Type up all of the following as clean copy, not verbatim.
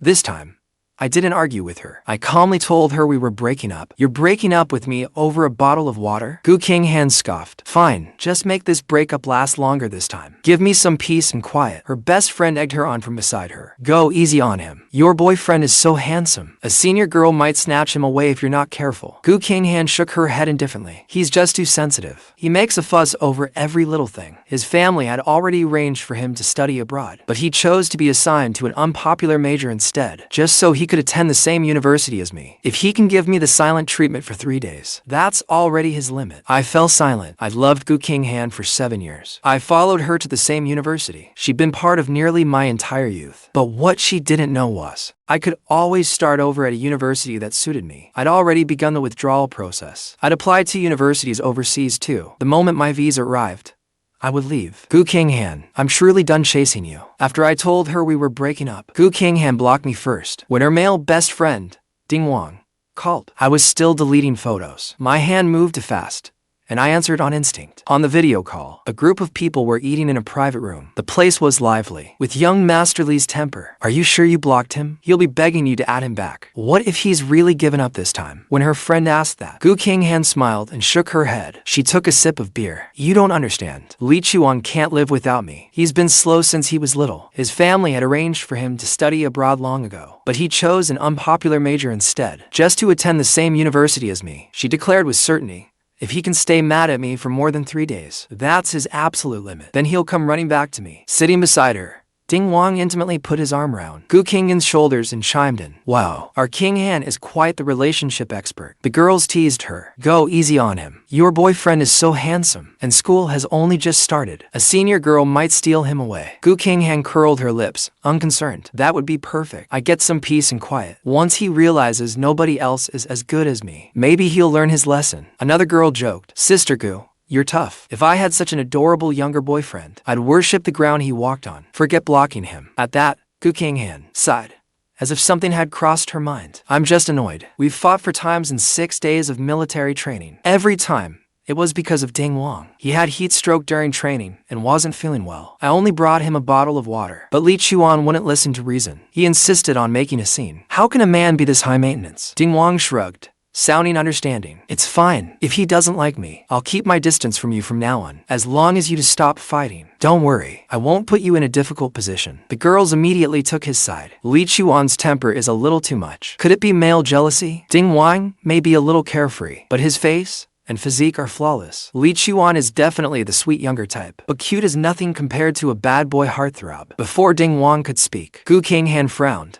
This time, I didn't argue with her. I calmly told her we were breaking up. You're breaking up with me over a bottle of water? Qinghan scoffed. Fine, just make this breakup last longer this time. Give me some peace and quiet. Her best friend egged her on from beside her. Go easy on him. Your boyfriend is so handsome. A senior girl might snatch him away if you're not careful. Qinghan shook her head indifferently. He's just too sensitive. He makes a fuss over every little thing. His family had already arranged for him to study abroad, but he chose to be assigned to an unpopular major instead, just so he could attend the same university as me. If he can give me the silent treatment for 3 days, that's already his limit. I fell silent. I'd loved Qinghan for 7 years. I followed her to the same university. She'd been part of nearly my entire youth. But what she didn't know was, I could always start over at a university that suited me. I'd already begun the withdrawal process. I'd applied to universities overseas too. The moment my visa arrived, I would leave. Qinghan, I'm truly done chasing you. After I told her we were breaking up, Qinghan blocked me first. When her male best friend, Wang, called, I was still deleting photos. My hand moved too fast, and I answered on instinct. On the video call, a group of people were eating in a private room. The place was lively, with young Master Li's temper. Are you sure you blocked him? He'll be begging you to add him back. What if he's really given up this time? When her friend asked that, Qinghan smiled and shook her head. She took a sip of beer. You don't understand. Chuan can't live without me. He's been slow since he was little. His family had arranged for him to study abroad long ago, but he chose an unpopular major instead, just to attend the same university as me. She declared with certainty, if he can stay mad at me for more than 3 days, that's his absolute limit. Then he'll come running back to me. Sitting beside her, Wang intimately put his arm around Qinghan's shoulders and chimed in. Wow, our Qinghan is quite the relationship expert. The girls teased her. Go easy on him. Your boyfriend is so handsome, and school has only just started. A senior girl might steal him away. Qinghan curled her lips, unconcerned. That would be perfect. I get some peace and quiet. Once he realizes nobody else is as good as me, maybe he'll learn his lesson. Another girl joked. Sister Gu, you're tough. If I had such an adorable younger boyfriend, I'd worship the ground he walked on. Forget blocking him. At that, Qinghan sighed, as if something had crossed her mind. I'm just annoyed. We've fought for times in 6 days of military training. Every time, it was because of Wang. He had heat stroke during training and wasn't feeling well. I only brought him a bottle of water. But Chuan wouldn't listen to reason. He insisted on making a scene. How can a man be this high maintenance? Wang shrugged, sounding understanding. It's fine. If he doesn't like me, I'll keep my distance from you from now on, as long as you just stop fighting. Don't worry, I won't put you in a difficult position. The girls immediately took his side. Chuan's temper is a little too much. Could it be male jealousy? Wang may be a little carefree, but his face and physique are flawless. Chuan is definitely the sweet younger type, but cute is nothing compared to a bad boy heartthrob. Before Wang could speak, Qinghan frowned.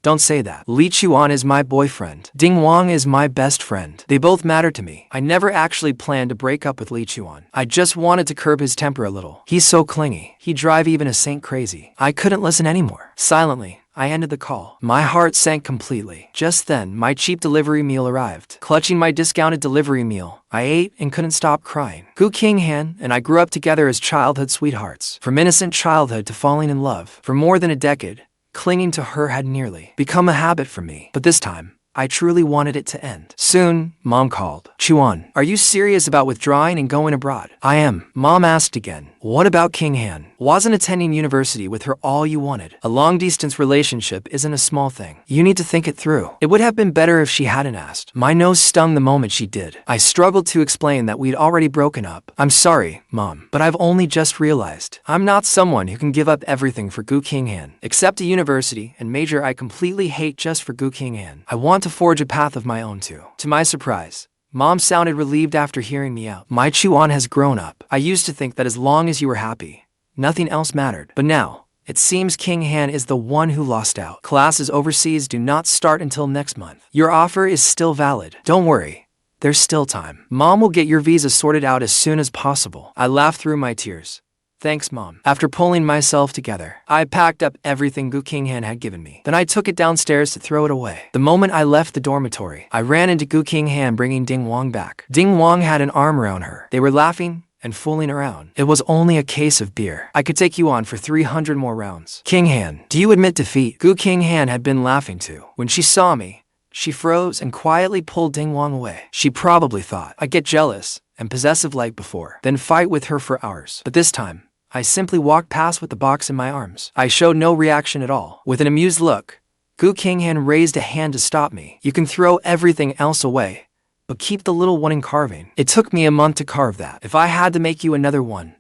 Don't say that. Chuan is my boyfriend. Wang is my best friend. They both matter to me. I never actually planned to break up with Chuan. I just wanted to curb his temper a little. He's so clingy. He'd drive even a saint crazy. I couldn't listen anymore. Silently, I ended the call. My heart sank completely. Just then, my cheap delivery meal arrived. Clutching my discounted delivery meal, I ate and couldn't stop crying. Qinghan and I grew up together as childhood sweethearts. From innocent childhood to falling in love. For more than a decade, clinging to her had nearly become a habit for me. But this time, I truly wanted it to end. Soon, Mom called. Chuan, are you serious about withdrawing and going abroad? I am. Mom asked again. What about Qinghan? Wasn't attending university with her all you wanted? A long-distance relationship isn't a small thing. You need to think it through. It would have been better if she hadn't asked. My nose stung the moment she did. I struggled to explain that we'd already broken up. I'm sorry, Mom, but I've only just realized. I'm not someone who can give up everything for Qinghan. Except a university and major I completely hate just for Qinghan. I want to forge a path of my own too. To my surprise, Mom sounded relieved after hearing me out. My Chuan has grown up. I used to think that as long as you were happy, nothing else mattered. But now, it seems Qinghan is the one who lost out. Classes overseas do not start until next month. Your offer is still valid. Don't worry, there's still time. Mom will get your visa sorted out as soon as possible. I laughed through my tears. Thanks, Mom. After pulling myself together, I packed up everything Qinghan had given me. Then I took it downstairs to throw it away. The moment I left the dormitory, I ran into Qinghan bringing Wang back. Wang had an arm around her. They were laughing and fooling around. It was only a case of beer. I could take you on for 300 more rounds. Qinghan, do you admit defeat? Qinghan had been laughing too. When she saw me, she froze and quietly pulled Wang away. She probably thought I'd get jealous and possessive like before, then fight with her for hours. But this time, I simply walked past with the box in my arms. I showed no reaction at all. With an amused look, Gu Qinghan raised a hand to stop me. You can throw everything else away, but keep the little one in carving. It took me a month to carve that. If I had to make you another one,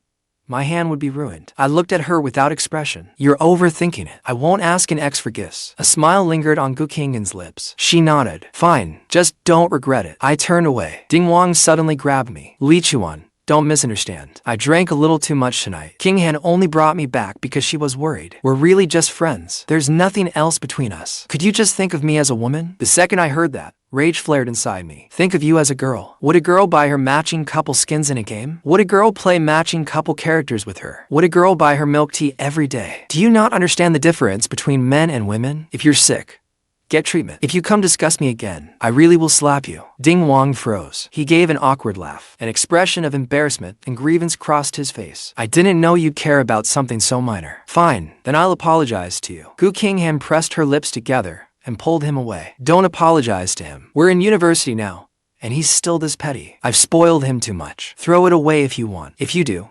my hand would be ruined. I looked at her without expression. You're overthinking it. I won't ask an ex for gifts. A smile lingered on Gu Qinghan's lips. She nodded. Fine, just don't regret it. I turned away. Ding Wang suddenly grabbed me. Li Chuan, don't misunderstand. I drank a little too much tonight. Qinghan only brought me back because she was worried. We're really just friends. There's nothing else between us. Could you just think of me as a woman? The second I heard that, rage flared inside me. Think of you as a girl. Would a girl buy her matching couple skins in a game? Would a girl play matching couple characters with her? Would a girl buy her milk tea every day? Do you not understand the difference between men and women? If you're sick, get treatment. If you come discuss me again, I really will slap you. Ding Wang froze. He gave an awkward laugh. An expression of embarrassment and grievance crossed his face. I didn't know you'd care about something so minor. Fine, then I'll apologize to you. Gu Qinghan pressed her lips together and pulled him away. Don't apologize to him. We're in university now, and he's still this petty. I've spoiled him too much. Throw it away if you want. If you do,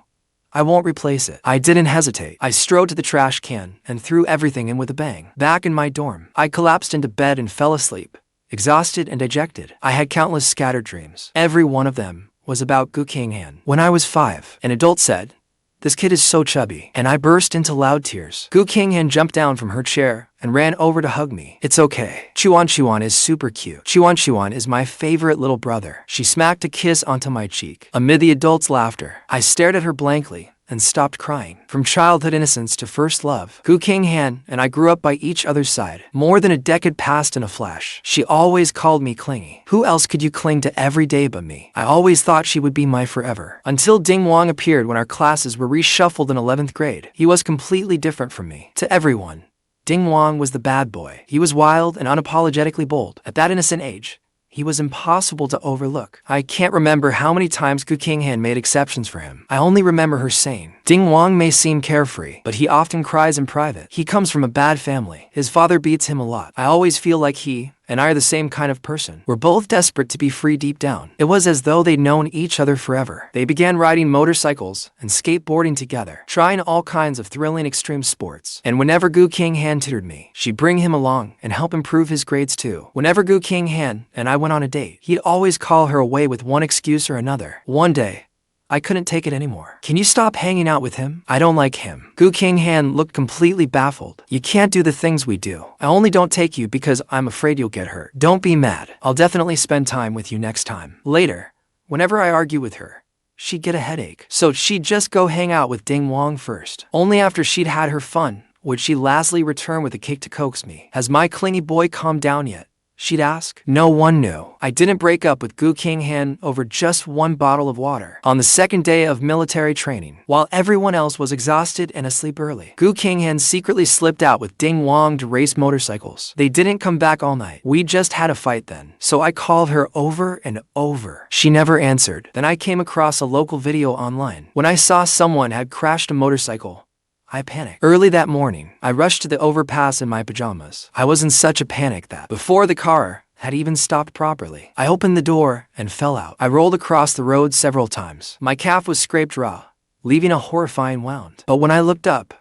I won't replace it. I didn't hesitate. I strode to the trash can and threw everything in with a bang. Back in my dorm, I collapsed into bed and fell asleep, exhausted and dejected. I had countless scattered dreams. Every one of them was about Gu Qinghan. When I was 5, an adult said, "This kid is so chubby," and I burst into loud tears. Gu Qinghan jumped down from her chair and ran over to hug me. It's okay. Chuan is super cute. Chuan is my favorite little brother. She smacked a kiss onto my cheek. Amid the adults' laughter, I stared at her blankly and stopped crying. From childhood innocence to first love, Gu Qinghan and I grew up by each other's side. More than a decade passed in a flash. She always called me clingy. Who else could you cling to every day but me? I always thought she would be my forever. Until Ding Wang appeared when our classes were reshuffled in 11th grade. He was completely different from me. To everyone, Ding Wang was the bad boy. He was wild and unapologetically bold. At that innocent age, he was impossible to overlook. I can't remember how many times Gu Qinghan made exceptions for him. I only remember her saying, Ding Wang may seem carefree, but he often cries in private. He comes from a bad family. His father beats him a lot. I always feel like he and I are the same kind of person. We're both desperate to be free deep down. It was as though they'd known each other forever. They began riding motorcycles and skateboarding together, trying all kinds of thrilling extreme sports. And whenever Gu Qinghan tutored me, she'd bring him along and help improve his grades too. Whenever Gu Qinghan and I went on a date, he'd always call her away with one excuse or another. One day, I couldn't take it anymore. Can you stop hanging out with him? I don't like him. Gu Qinghan looked completely baffled. You can't do the things we do. I only don't take you because I'm afraid you'll get hurt. Don't be mad. I'll definitely spend time with you next time. Later, whenever I argue with her, she'd get a headache. So she'd just go hang out with Ding Wang first. Only after she'd had her fun would she lastly return with a cake to coax me. Has my clingy boy calmed down yet? She'd ask. No one knew. I didn't break up with Gu Qinghan over just one bottle of water. On the second day of military training, while everyone else was exhausted and asleep early, Gu Qinghan secretly slipped out with Ding Wang to race motorcycles. They didn't come back all night. We just had a fight then. So I called her over and over. She never answered. Then I came across a local video online. When I saw someone had crashed a motorcycle, I panicked. Early that morning, I rushed to the overpass in my pajamas. I was in such a panic that, before the car had even stopped properly, I opened the door and fell out. I rolled across the road several times. My calf was scraped raw, leaving a horrifying wound. But when I looked up,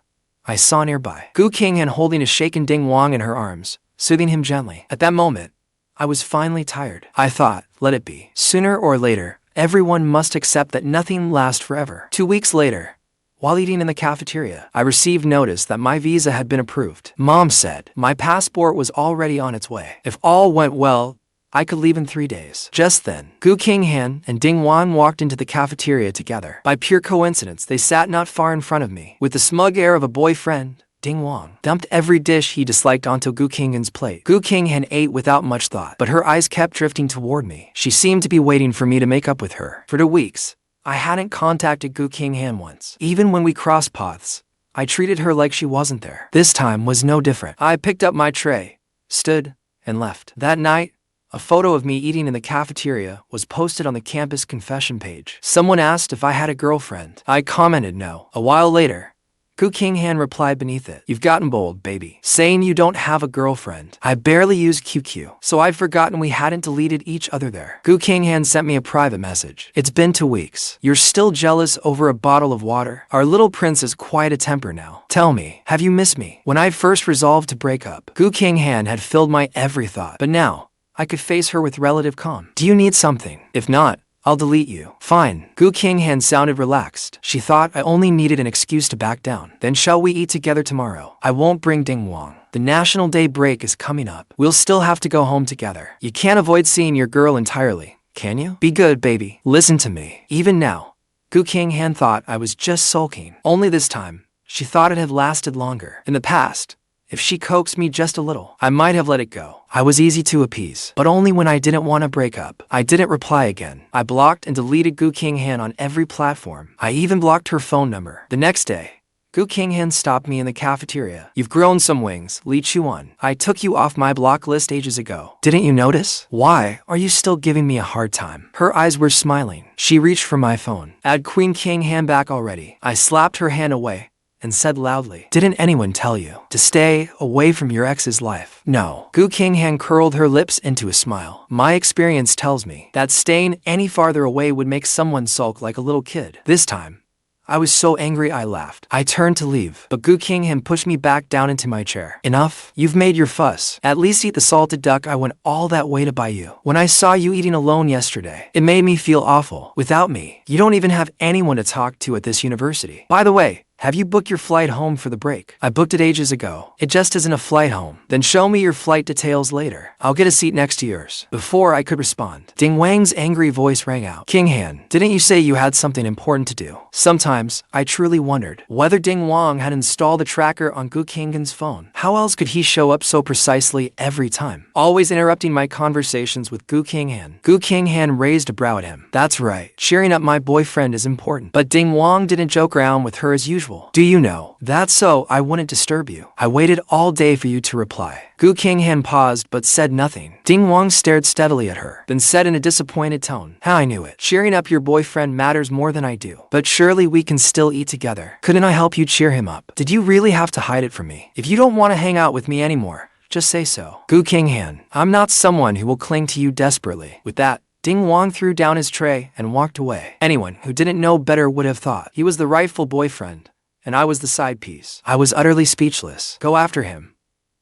I saw nearby Gu Qinghan holding a shaken Ding Wang in her arms, soothing him gently. At that moment, I was finally tired. I thought, let it be. Sooner or later, everyone must accept that nothing lasts forever. 2 weeks later, while eating in the cafeteria, I received notice that my visa had been approved. Mom said my passport was already on its way. If all went well, I could leave in 3 days. Just then, Gu Qinghan and Ding Wang walked into the cafeteria together. By pure coincidence, they sat not far in front of me. With the smug air of a boyfriend, Ding Wang dumped every dish he disliked onto Gu Qinghan's plate. Gu Qinghan ate without much thought, but her eyes kept drifting toward me. She seemed to be waiting for me to make up with her. For 2 weeks, I hadn't contacted Gu Qinghan once. Even when we crossed paths, I treated her like she wasn't there. This time was no different. I picked up my tray, stood, and left. That night, a photo of me eating in the cafeteria was posted on the campus confession page. Someone asked if I had a girlfriend. I commented no. A while later, Gu Qinghan replied beneath it. You've gotten bold, baby. Saying you don't have a girlfriend. I barely use QQ, so I'd forgotten we hadn't deleted each other there. Gu Qinghan sent me a private message. It's been 2 weeks. You're still jealous over a bottle of water? Our little prince is quite a temper now. Tell me, have you missed me? When I first resolved to break up, Gu Qinghan had filled my every thought, but now I could face her with relative calm. Do you need something? If not, I'll delete you. Fine. Gu Qinghan sounded relaxed. She thought I only needed an excuse to back down. Then shall we eat together tomorrow? I won't bring Ding Wang. The National Day break is coming up. We'll still have to go home together. You can't avoid seeing your girl entirely, can you? Be good, baby. Listen to me. Even now, Gu Qinghan thought I was just sulking. Only this time, she thought it had lasted longer. In the past, if she coaxed me just a little, I might have let it go. I was easy to appease, but only when I didn't want to break up. I didn't reply again. I blocked and deleted Gu Qinghan on every platform. I even blocked her phone number. The next day, Gu Qinghan stopped me in the cafeteria. You've grown some wings, Li Chuan. I took you off my block list ages ago. Didn't you notice? Why are you still giving me a hard time? Her eyes were smiling. She reached for my phone. Add Queen Qinghan back already. I slapped her hand away and said loudly, didn't anyone tell you to stay away from your ex's life? No. Gu Qinghan curled her lips into a smile. My experience tells me that staying any farther away would make someone sulk like a little kid. This time, I was so angry I laughed. I turned to leave, but Gu Qinghan pushed me back down into my chair. Enough. You've made your fuss. At least eat the salted duck I went all that way to buy you. When I saw you eating alone yesterday, it made me feel awful. Without me, you don't even have anyone to talk to at this university. By the way, have you booked your flight home for the break? I booked it ages ago. It just isn't a flight home. Then show me your flight details later. I'll get a seat next to yours. Before I could respond, Ding Wang's angry voice rang out. Qinghan, didn't you say you had something important to do? Sometimes, I truly wondered whether Ding Wang had installed a tracker on Gu Qinghan's phone. How else could he show up so precisely every time? Always interrupting my conversations with Gu Qinghan. Gu Qinghan raised a brow at him. That's right. Cheering up my boyfriend is important. But Ding Wang didn't joke around with her as usual. Do you know? That's so I wouldn't disturb you. I waited all day for you to reply. Gu Qinghan paused but said nothing. Ding Wang stared steadily at her, then said in a disappointed tone, I knew it. Cheering up your boyfriend matters more than I do. But surely we can still eat together. Couldn't I help you cheer him up? Did you really have to hide it from me? If you don't want to hang out with me anymore, just say so. Gu Qinghan, I'm not someone who will cling to you desperately. With that, Ding Wang threw down his tray and walked away. Anyone who didn't know better would have thought he was the rightful boyfriend, and I was the side piece. I was utterly speechless. Go after him.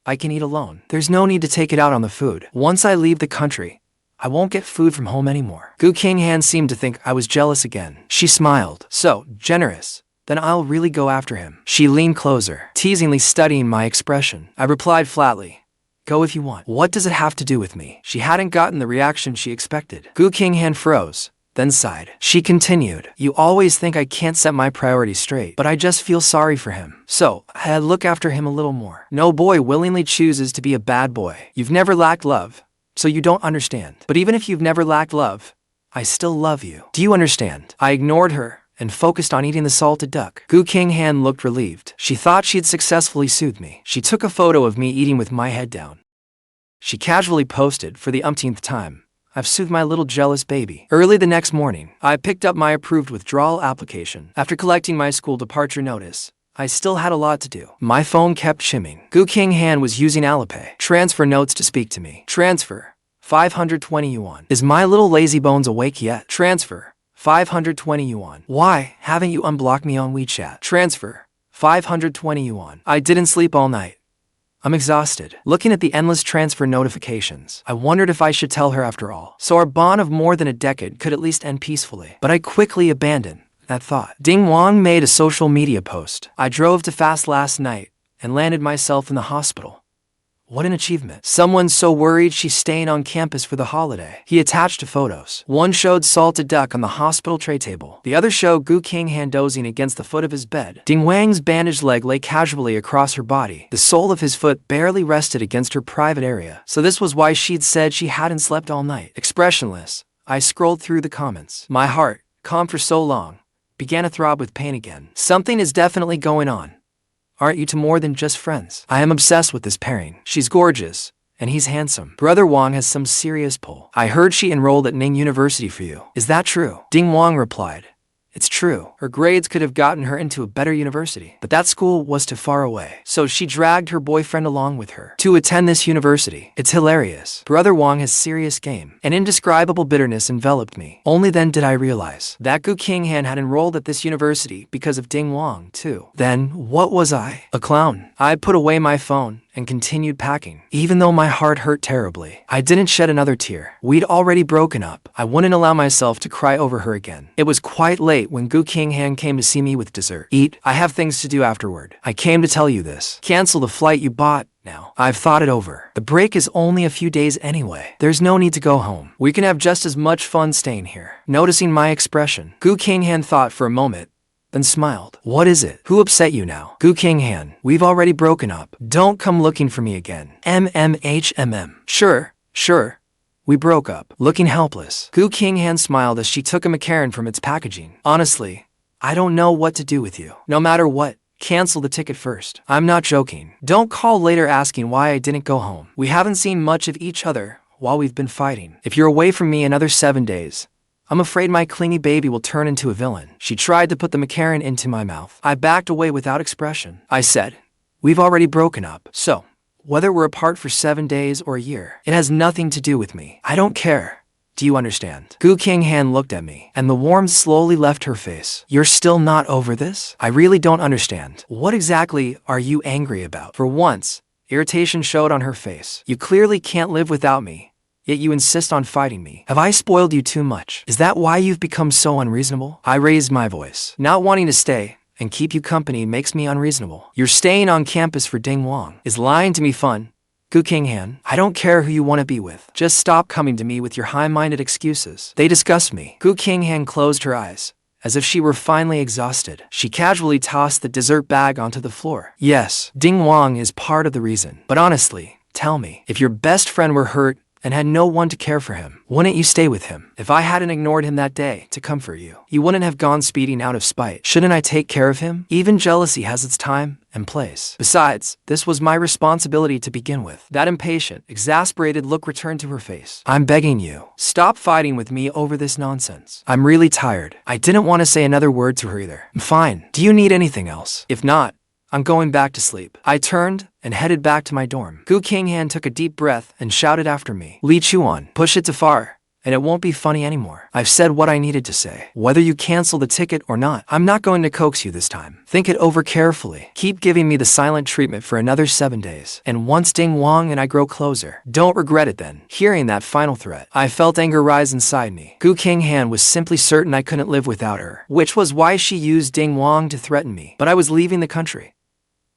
I can eat alone. There's no need to take it out on the food. Once I leave the country, I won't get food from home anymore. Gu Qinghan seemed to think I was jealous again. She smiled. So generous. Then I'll really go after him. She leaned closer, teasingly studying my expression. I replied flatly, go if you want. What does it have to do with me? She hadn't gotten the reaction she expected. Gu Qinghan froze, then sighed. She continued, you always think I can't set my priorities straight, but I just feel sorry for him. So, I look after him a little more. No boy willingly chooses to be a bad boy. You've never lacked love, so you don't understand. But even if you've never lacked love, I still love you. Do you understand? I ignored her and focused on eating the salted duck. Gu Qinghan looked relieved. She thought she'd successfully soothed me. She took a photo of me eating with my head down. She casually posted for the umpteenth time, I've soothed my little jealous baby. Early the next morning, I picked up my approved withdrawal application. After collecting my school departure notice, I still had a lot to do. My phone kept shimming. Gu Qinghan was using Alipay transfer notes to speak to me. Transfer 520 yuan. Is my little lazy bones awake yet? Transfer 520 yuan. Why haven't you unblocked me on WeChat? Transfer 520 yuan. I didn't sleep all night. I'm exhausted. Looking at the endless transfer notifications, I wondered if I should tell her after all, so our bond of more than a decade could at least end peacefully. But I quickly abandoned that thought. Ding Wang made a social media post. I drove to fast last night and landed myself in the hospital. What an achievement. Someone so worried she's staying on campus for the holiday. He attached two photos. One showed salted duck on the hospital tray table. The other showed Gu Qinghan dozing against the foot of his bed. Ding Wang's bandaged leg lay casually across her body. The sole of his foot barely rested against her private area. So this was why she'd said she hadn't slept all night. Expressionless, I scrolled through the comments. My heart, calm for so long, began to throb with pain again. Something is definitely going on. Aren't you two more than just friends? I am obsessed with this pairing. She's gorgeous, and he's handsome. Brother Wang has some serious pull. I heard she enrolled at Ning University for you. Is that true? Ding Wang replied, It's true, her grades could have gotten her into a better university, but that school was too far away. So she dragged her boyfriend along with her to attend this university. It's hilarious. Brother Wang has serious game. An indescribable bitterness enveloped me. Only then did I realize that Qinghan had enrolled at this university because of Ding Wang, too. Then, what was I? A clown. I put away my phone and continued packing. Even though my heart hurt terribly, I didn't shed another tear. We'd already broken up. I wouldn't allow myself to cry over her again. It was quite late when Qinghan came to see me with dessert. Eat, I have things to do afterward. I came to tell you this. Cancel the flight you bought. Now, I've thought it over. The break is only a few days anyway. There's no need to go home. We can have just as much fun staying here. Noticing my expression, Qinghan thought for a moment, then smiled. What is it? Who upset you now? Qinghan, we've already broken up. Don't come looking for me again. Sure. We broke up. Looking helpless, Qinghan smiled as she took a macaron from its packaging. Honestly, I don't know what to do with you. No matter what, cancel the ticket first. I'm not joking. Don't call later asking why I didn't go home. We haven't seen much of each other while we've been fighting. If you're away from me another 7 days, I'm afraid my clingy baby will turn into a villain. She tried to put the macaron into my mouth. I backed away without expression. I said, we've already broken up. So, whether we're apart for 7 days or a year, it has nothing to do with me. I don't care. Do you understand? Qinghan looked at me, and the warmth slowly left her face. You're still not over this? I really don't understand. What exactly are you angry about? For once, irritation showed on her face. You clearly can't live without me, yet you insist on fighting me. Have I spoiled you too much? Is that why you've become so unreasonable? I raised my voice. Not wanting to stay and keep you company makes me unreasonable. You're staying on campus for Ding Wang. Is lying to me fun? Qinghan, I don't care who you want to be with. Just stop coming to me with your high-minded excuses. They disgust me. Qinghan closed her eyes, as if she were finally exhausted. She casually tossed the dessert bag onto the floor. Yes, Ding Wang is part of the reason. But honestly, tell me, if your best friend were hurt and had no one to care for him, wouldn't you stay with him? If I hadn't ignored him that day to comfort you, he wouldn't have gone speeding out of spite. Shouldn't I take care of him? Even jealousy has its time and place. Besides, this was my responsibility to begin with. That impatient, exasperated look returned to her face. I'm begging you, stop fighting with me over this nonsense. I'm really tired. I didn't want to say another word to her either. Fine. Do you need anything else? If not, I'm going back to sleep. I turned and headed back to my dorm. Qinghan took a deep breath and shouted after me. Chuan, push it to far, and it won't be funny anymore. I've said what I needed to say. Whether you cancel the ticket or not, I'm not going to coax you this time. Think it over carefully. Keep giving me the silent treatment for another 7 days. And once Ding Wang and I grow closer, don't regret it then. Hearing that final threat, I felt anger rise inside me. Qinghan was simply certain I couldn't live without her, which was why she used Ding Wang to threaten me. But I was leaving the country.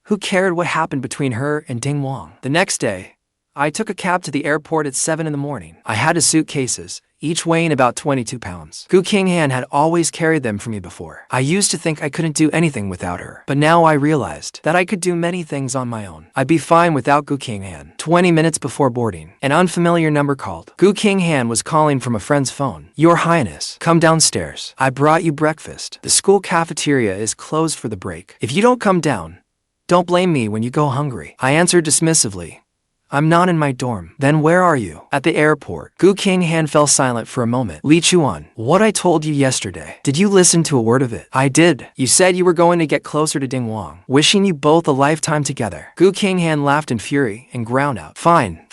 Who cared what happened between her and Ding Wang? The next day, I took a cab to the airport at 7 in the morning. I had 2 suitcases, each weighing about 22 pounds. Qinghan had always carried them for me before. I used to think I couldn't do anything without her, but now I realized that I could do many things on my own. I'd be fine without Qinghan. 20 minutes before boarding, an unfamiliar number called. Qinghan was calling from a friend's phone. Your Highness, come downstairs. I brought you breakfast. The school cafeteria is closed for the break. If you don't come down, don't blame me when you go hungry. I answered dismissively. I'm not in my dorm. Then where are you? At the airport. Qinghan fell silent for a moment. Chuan, what I told you yesterday, did you listen to a word of it? I did. You said you were going to get closer to Ding Wang, wishing you both a lifetime together. Qinghan laughed in fury and ground out. Fine.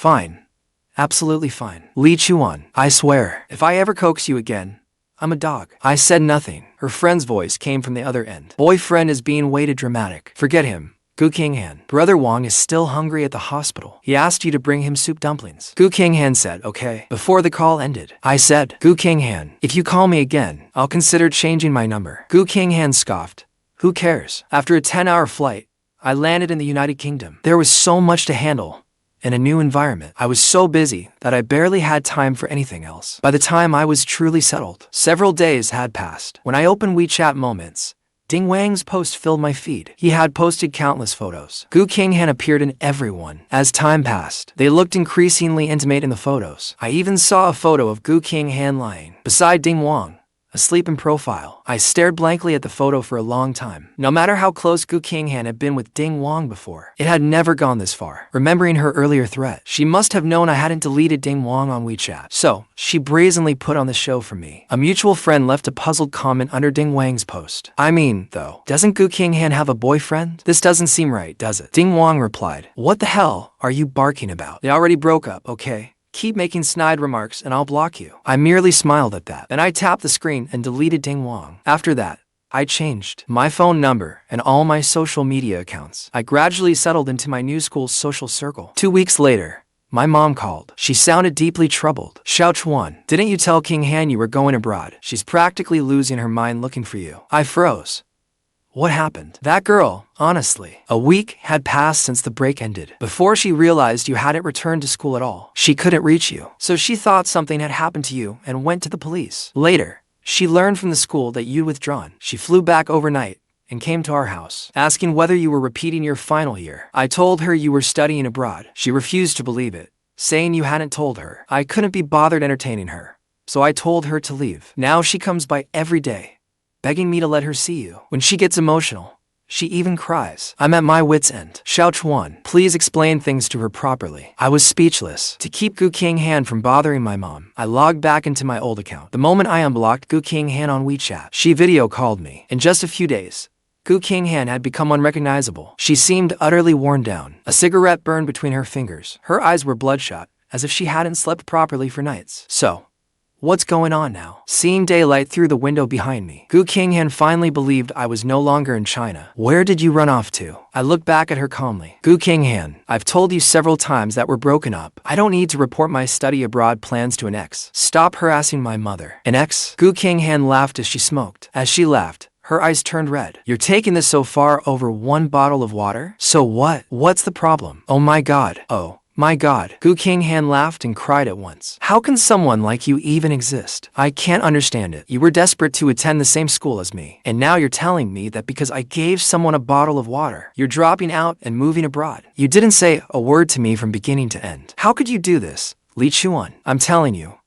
Absolutely fine. Chuan, I swear, if I ever coax you again, I'm a dog. I said nothing. Her friend's voice came from the other end. Boyfriend is being way too dramatic. Forget him. Qinghan, Brother Wang is still hungry at the hospital. He asked you to bring him soup dumplings. Qinghan said, okay. Before the call ended, I said, Qinghan, if you call me again, I'll consider changing my number. Qinghan scoffed. Who cares? After a 10-hour flight, I landed in the United Kingdom. There was so much to handle. In a new environment, I was so busy that I barely had time for anything else. By the time I was truly settled, several days had passed. When I opened WeChat Moments, Ding Wang's post filled my feed. He had posted countless photos. Qinghan appeared in every one. As time passed, they looked increasingly intimate in the photos. I even saw a photo of Qinghan lying beside Ding Wang, asleep in profile. I stared blankly at the photo for a long time. No matter how close Qinghan had been with Ding Wang before, it had never gone this far. Remembering her earlier threat, she must have known I hadn't deleted Ding Wang on WeChat. So, she brazenly put on the show for me. A mutual friend left a puzzled comment under Ding Wang's post. I mean, though, doesn't Qinghan have a boyfriend? This doesn't seem right, does it? Ding Wang replied, what the hell are you barking about? They already broke up, okay? Keep making snide remarks and I'll block you. I merely smiled at that. Then I tapped the screen and deleted Ding Wang. After that, I changed my phone number and all my social media accounts. I gradually settled into my new school's social circle. 2 weeks later, my mom called. She sounded deeply troubled. Chuan, didn't you tell Qinghan you were going abroad? She's practically losing her mind looking for you. I froze. What happened? That girl, honestly. A week had passed since the break ended. Before she realized you hadn't returned to school at all, she couldn't reach you. So she thought something had happened to you and went to the police. Later, she learned from the school that you'd withdrawn. She flew back overnight and came to our house, asking whether you were repeating your final year. I told her you were studying abroad. She refused to believe it, saying you hadn't told her. I couldn't be bothered entertaining her, so I told her to leave. Now she comes by every day, begging me to let her see you. When she gets emotional, she even cries. I'm at my wit's end. Chuan, please explain things to her properly. I was speechless. To keep Qinghan from bothering my mom, I logged back into my old account. The moment I unblocked Qinghan on WeChat, she video called me. In just a few days, Qinghan had become unrecognizable. She seemed utterly worn down. A cigarette burned between her fingers. Her eyes were bloodshot, as if she hadn't slept properly for nights. So, what's going on now? Seeing daylight through the window behind me, Qinghan finally believed I was no longer in China. Where did you run off to? I looked back at her calmly. Qinghan, I've told you several times that we're broken up. I don't need to report my study abroad plans to an ex. Stop harassing my mother. An ex? Qinghan laughed as she smoked. As she laughed, her eyes turned red. You're taking this so far over one bottle of water? So what? What's the problem? Oh my god. Oh. My god. Qinghan laughed and cried at once. How can someone like you even exist? I can't understand it. You were desperate to attend the same school as me, and now you're telling me that because I gave someone a bottle of water, you're dropping out and moving abroad. You didn't say a word to me from beginning to end. How could you do this? Chuan, I'm telling you,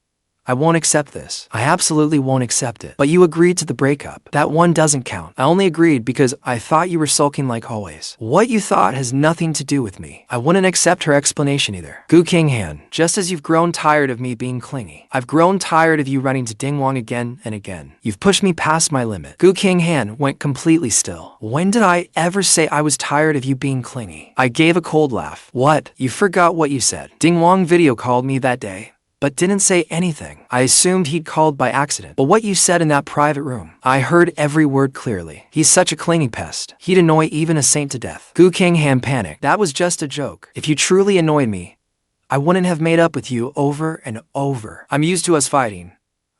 I won't accept this. I absolutely won't accept it. But you agreed to the breakup. That one doesn't count. I only agreed because I thought you were sulking like always. What you thought has nothing to do with me. I wouldn't accept her explanation either. Qinghan, just as you've grown tired of me being clingy, I've grown tired of you running to Ding Wang again and again. You've pushed me past my limit. Qinghan went completely still. When did I ever say I was tired of you being clingy? I gave a cold laugh. What? You forgot what you said. Ding Wang video called me that day, but didn't say anything. I assumed he'd called by accident. But what you said in that private room, I heard every word clearly. He's such a clingy pest. He'd annoy even a saint to death. Qinghan panicked. That was just a joke. If you truly annoyed me, I wouldn't have made up with you over and over. I'm used to us fighting.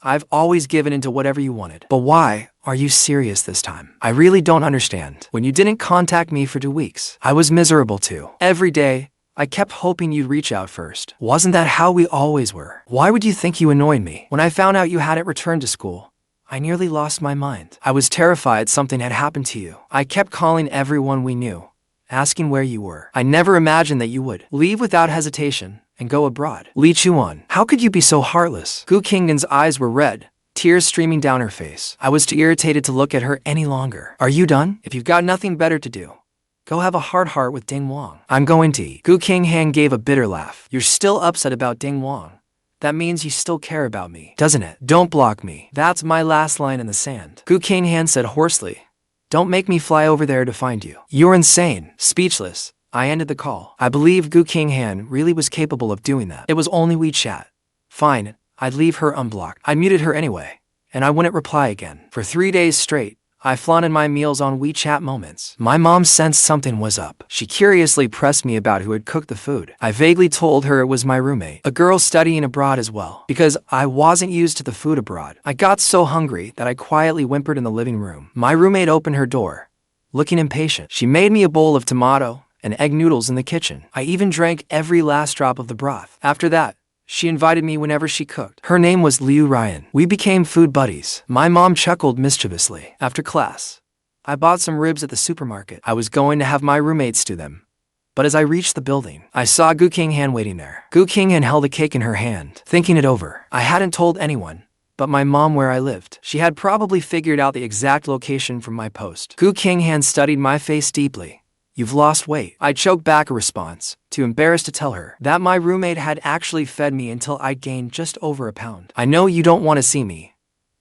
I've always given in to whatever you wanted. But why are you serious this time? I really don't understand. When you didn't contact me for 2 weeks, I was miserable too. Every day, I kept hoping you'd reach out first. Wasn't that how we always were? Why would you think you annoyed me? When I found out you hadn't returned to school, I nearly lost my mind. I was terrified something had happened to you. I kept calling everyone we knew, asking where you were. I never imagined that you would leave without hesitation and go abroad. Chuan, how could you be so heartless? Qinghan's eyes were red, tears streaming down her face. I was too irritated to look at her any longer. Are you done? If you've got nothing better to do, go have a hard-heart with Ding Wang. I'm going to eat. Qinghan gave a bitter laugh. You're still upset about Ding Wang. That means you still care about me, doesn't it? Don't block me. That's my last line in the sand. Qinghan said hoarsely. Don't make me fly over there to find you. You're insane. Speechless, I ended the call. I believe Qinghan really was capable of doing that. It was only WeChat. Fine, I'd leave her unblocked. I muted her anyway, and I wouldn't reply again. For 3 days straight, I flaunted my meals on WeChat moments. My mom sensed something was up. She curiously pressed me about who had cooked the food. I vaguely told her it was my roommate, a girl studying abroad as well. Because I wasn't used to the food abroad, I got so hungry that I quietly whimpered in the living room. My roommate opened her door, looking impatient. She made me a bowl of tomato and egg noodles in the kitchen. I even drank every last drop of the broth. After that, she invited me whenever she cooked. Her name was Ruyan. We became food buddies. My mom chuckled mischievously. After class, I bought some ribs at the supermarket. I was going to have my roommate stew them. But as I reached the building, I saw Qinghan waiting there. Qinghan held a cake in her hand, thinking it over. I hadn't told anyone, but my mom where I lived. She had probably figured out the exact location from my post. Qinghan studied my face deeply. You've lost weight. I choked back a response, too embarrassed to tell her that my roommate had actually fed me until I gained just over a pound. I know you don't want to see me,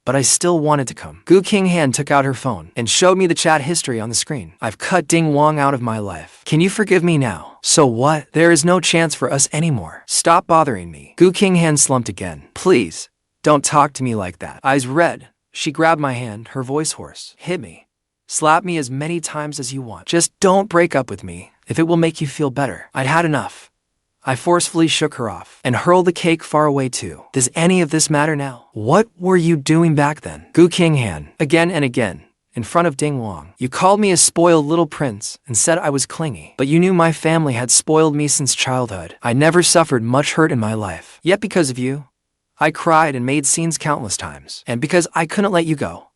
but I still wanted to come. Qinghan took out her phone and showed me the chat history on the screen. I've cut Ding Wang out of my life. Can you forgive me now? So what? There is no chance for us anymore. Stop bothering me. Qinghan slumped again. Please, don't talk to me like that. Eyes red, she grabbed my hand, her voice hoarse. Hit me. Slap me as many times as you want. Just don't break up with me if it will make you feel better. I'd had enough. I forcefully shook her off and hurled the cake far away too. Does any of this matter now? What were you doing back then? Qinghan, again and again, in front of Ding Wang. You called me a spoiled little prince and said I was clingy, but you knew my family had spoiled me since childhood. I never suffered much hurt in my life. Yet because of you, I cried and made scenes countless times. And because I couldn't let you go,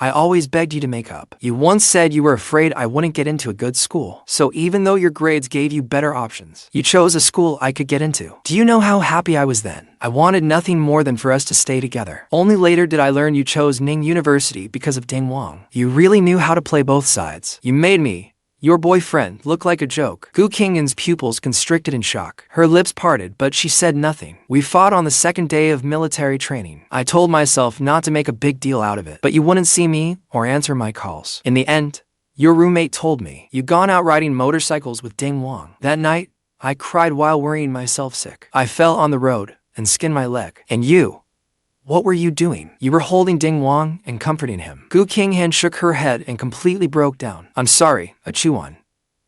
I always begged you to make up. You once said you were afraid I wouldn't get into a good school. So even though your grades gave you better options, you chose a school I could get into. Do you know how happy I was then? I wanted nothing more than for us to stay together. Only later did I learn you chose Ning University because of Ding Wang. You really knew how to play both sides. You made me, your boyfriend, look like a joke. Qinghan's pupils constricted in shock. Her lips parted, but she said nothing. We fought on the second day of military training. I told myself not to make a big deal out of it, but you wouldn't see me or answer my calls. In the end, your roommate told me you'd gone out riding motorcycles with Ding Wang. That night, I cried while worrying myself sick. I fell on the road and skinned my leg. And you? What were you doing? You were holding Ding Wang and comforting him. Qinghan shook her head and completely broke down. I'm sorry, Chuan.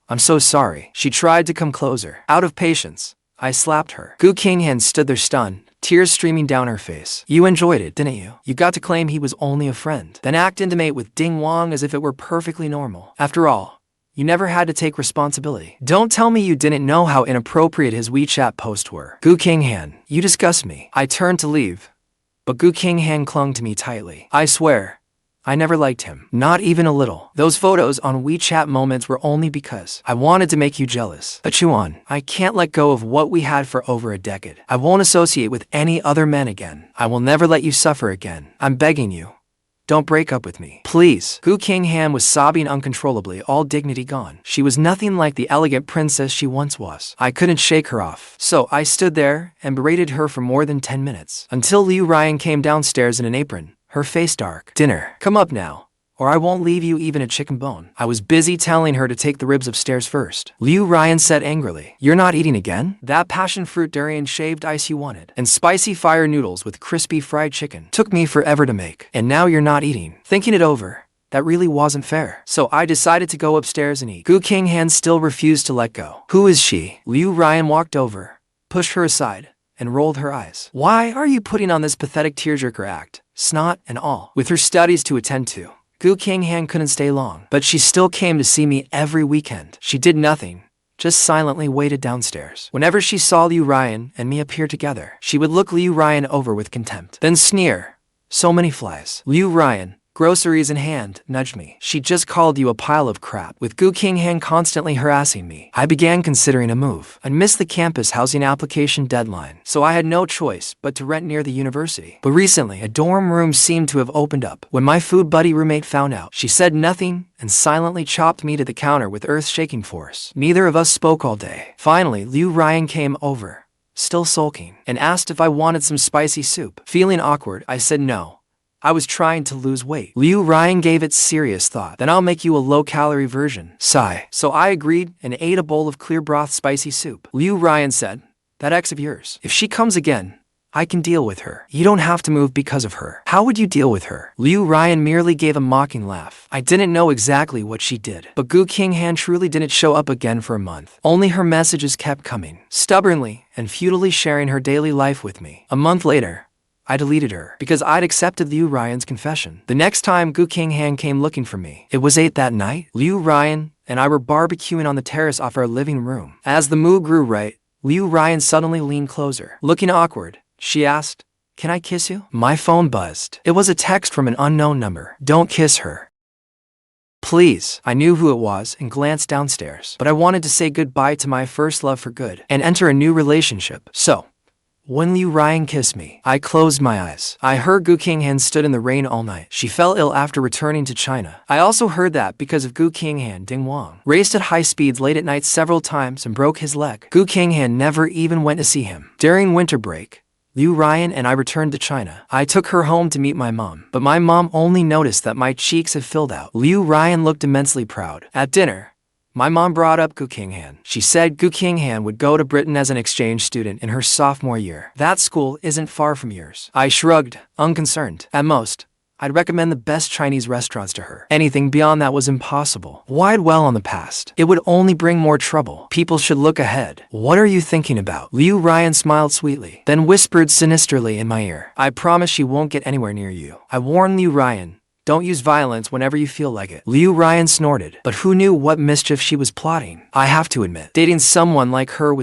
I'm so sorry. She tried to come closer. Out of patience, I slapped her. Qinghan stood there stunned, tears streaming down her face. You enjoyed it, didn't you? You got to claim he was only a friend, then act intimate with Ding Wang as if it were perfectly normal. After all, you never had to take responsibility. Don't tell me you didn't know how inappropriate his WeChat posts were. Qinghan, you disgust me. I turned to leave, but Qinghan clung to me tightly. I swear, I never liked him. Not even a little. Those photos on WeChat moments were only because I wanted to make you jealous. Chuan, I can't let go of what we had for over a decade. I won't associate with any other men again. I will never let you suffer again. I'm begging you. Don't break up with me. Please. Qinghan was sobbing uncontrollably, all dignity gone. She was nothing like the elegant princess she once was. I couldn't shake her off. So I stood there and berated her for more than 10 minutes. Until Ruyan came downstairs in an apron, her face dark. Dinner. Come up now, or I won't leave you even a chicken bone. I was busy telling her to take the ribs upstairs first. Ruyan said angrily, You're not eating again? That passion fruit durian shaved ice you wanted, and spicy fire noodles with crispy fried chicken. Took me forever to make, and now you're not eating. Thinking it over, that really wasn't fair. So I decided to go upstairs and eat. Qinghan still refused to let go. Who is she? Ruyan walked over, pushed her aside, and rolled her eyes. Why are you putting on this pathetic tearjerker act? Snot and all. With her studies to attend to, Qinghan couldn't stay long, but she still came to see me every weekend. She did nothing, just silently waited downstairs. Whenever she saw Ruyan and me appear together, she would look Ruyan over with contempt, then sneer. So many flies. Ruyan, groceries in hand, nudged me. She just called you a pile of crap. With Qinghan constantly harassing me, I began considering a move. I missed the campus housing application deadline, so I had no choice but to rent near the university. But recently, a dorm room seemed to have opened up. When my food buddy roommate found out, she said nothing and silently chopped me to the counter with earth-shaking force. Neither of us spoke all day. Finally, Ruyan came over, still sulking, and asked if I wanted some spicy soup. Feeling awkward, I said no. I was trying to lose weight. Ruyan gave it serious thought. Then I'll make you a low-calorie version. Sigh. So I agreed and ate a bowl of clear broth spicy soup. Ruyan said, That ex of yours, if she comes again, I can deal with her. You don't have to move because of her. How would you deal with her? Ruyan merely gave a mocking laugh. I didn't know exactly what she did, but Qinghan truly didn't show up again for a month. Only her messages kept coming, stubbornly and futilely sharing her daily life with me. A month later, I deleted her because I'd accepted Ruyan's confession. The next time Qinghan came looking for me, it was 8 that night. Ruyan and I were barbecuing on the terrace off our living room. As the mood grew right, Ruyan suddenly leaned closer. Looking awkward, she asked, Can I kiss you? My phone buzzed. It was a text from an unknown number. Don't kiss her. Please. I knew who it was and glanced downstairs, but I wanted to say goodbye to my first love for good and enter a new relationship. So, When Liu Ruyan kissed me, I closed my eyes. I heard Gu Qinghan stood in the rain all night. She fell ill after returning to China. I also heard that because of Gu Qinghan, Ding Wang raced at high speeds late at night several times and broke his leg. Gu Qinghan never even went to see him. During winter break, Liu Ruyan and I returned to China. I took her home to meet my mom, but my mom only noticed that my cheeks had filled out. Liu Ruyan looked immensely proud. At dinner, my mom brought up Gu Qinghan. She said Gu Qinghan would go to Britain as an exchange student in her sophomore year. That school isn't far from yours. I shrugged, unconcerned. At most, I'd recommend the best Chinese restaurants to her. Anything beyond that was impossible. Why dwell on the past? It would only bring more trouble. People should look ahead. What are you thinking about? Liu Ruyan smiled sweetly, then whispered sinisterly in my ear. I promise she won't get anywhere near you. I warned Liu Ruyan, don't use violence whenever you feel like it. Liu Ruyan snorted, but who knew what mischief she was plotting? I have to admit, dating someone like her was